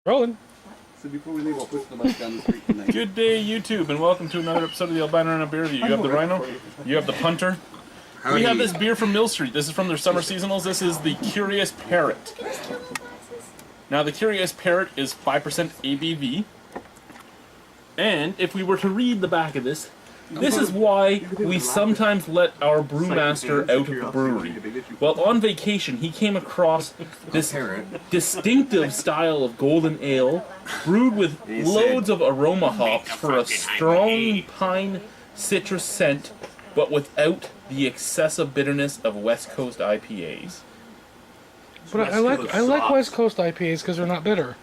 Rolling. So before we leave, I'll push the bike down the street tonight. Good day, YouTube, and welcome to another episode of the Albino Rhino beer review. You have the Rhino, you have the Punter. We have this beer from Mill Street. This is from their summer seasonals. This is the Curious Parrot. Now, the Curious Parrot is 5% ABV. And if we were to read the back of this, this is why we sometimes let our brewmaster out of the brewery. Well, on vacation, he came across this distinctive style of golden ale, brewed with loads of aroma hops for a strong pine citrus scent, but without the excessive bitterness of West Coast IPAs. But I like West Coast IPAs because they're not bitter.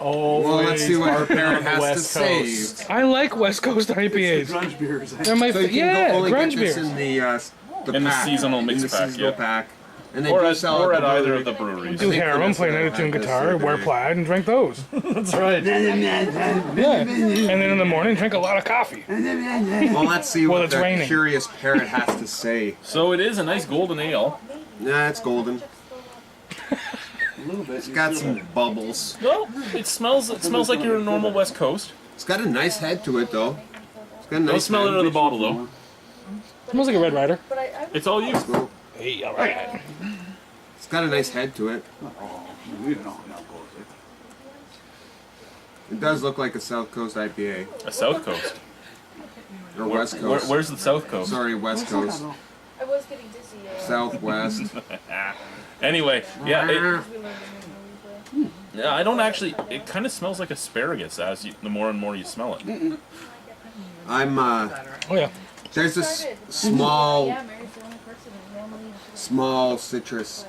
Oh, well, let's see what our parent has to say. I like West Coast IPAs. Grunge beers. They're my So you can only grunge get this beers. in the pack, seasonal mix pack, seasonal yeah. pack. And they Or do at sell either of the breweries. Do heroin, play another tune guitar, wear plaid, and drink those. That's right. Yeah. And then in the morning, drink a lot of coffee. Well, let's see Well, what it's the raining. Curious Parrot has to say. So it is a nice golden ale. Nah, it's golden. A little bit. It's got some bubbles. Well, it smells like your normal West Coast. It's got a nice head to it, though. It's got a Don't nice smell it head. out of the bottle, though. Smells like a Red Rider. It's all you. Well, Hey, alright. it's got a nice head to it. We don't know how close It does look like a South Coast IPA. A South Coast. Or West Coast. Where's the South Coast? Sorry, West Coast. I was getting dizzy. Southwest. Anyway, yeah, I don't actually. It kind of smells like asparagus as the more and more you smell it. I'm, Oh, yeah. there's this small citrus.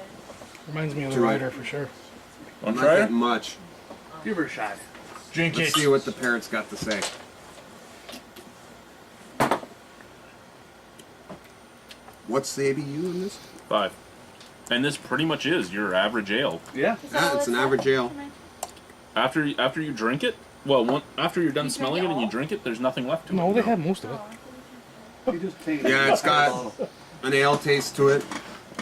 Reminds me of the Rider for sure. Want to Not try getting it? much. Give her a shot. Drink Let's see what the parrot's got to say. What's the ABU in this? 5. And this pretty much is your average ale. Yeah. Yeah, it's an average ale. After you drink it, well, after you're done smelling it and you drink it, there's nothing left to it. No, they have most of it. You just take Yeah, it's got an ale taste to it.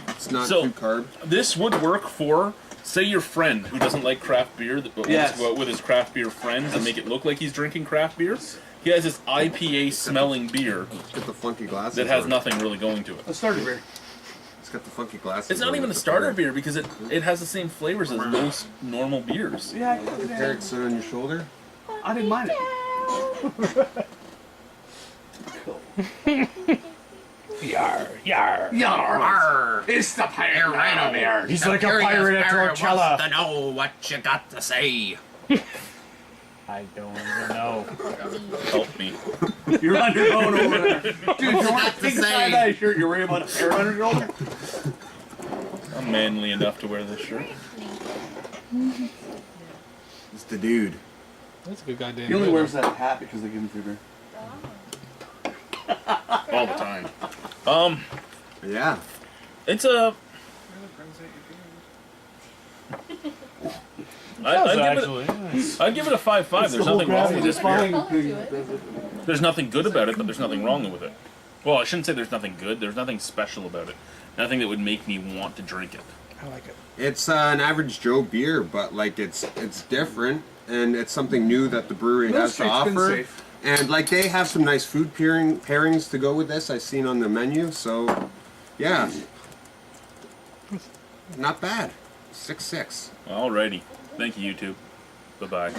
It's not So- too carb. This would work for, say, your friend who doesn't like craft beer, that wants Yes. to go out with his craft beer friends and make it look like he's drinking craft beer. He has this IPA smelling beer It's got the funky glasses. that has on. nothing really going to it. a starter beer. It's got the funky glasses. It's not on even a with the starter parrot. beer because it has the same flavors as most normal beers. Yeah, The parrot sit on your shoulder. I didn't mind it. Yar, yar. Yarr! It's the Pirate Rhino beer. He's like a pirate at Torchella. To know what you got to say. I don't even know. Help me. You're on your own over there. Dude, you want got to to take a say? tie-dye shirt, you're worried about a parrot on your shoulder? I'm manly enough to wear this shirt. It's the dude. That's a good goddamn He only deal. wears that hat because they give him free beer. All the time. Yeah. It's a... I'd give it a 5.5. There's nothing wrong with this beer. There's nothing good about it, but there's nothing wrong with it. Well, I shouldn't say there's nothing good. There's nothing special about it. Nothing that would make me want to drink it. I like it. It's an average Joe beer, but like it's different and it's something new that the brewery Mill has to Street's been offer. safe. And like they have some nice food pairings to go with this. I've seen on the menu, so yeah, not bad. 6.6. Alrighty. Thank you, YouTube. Bye-bye.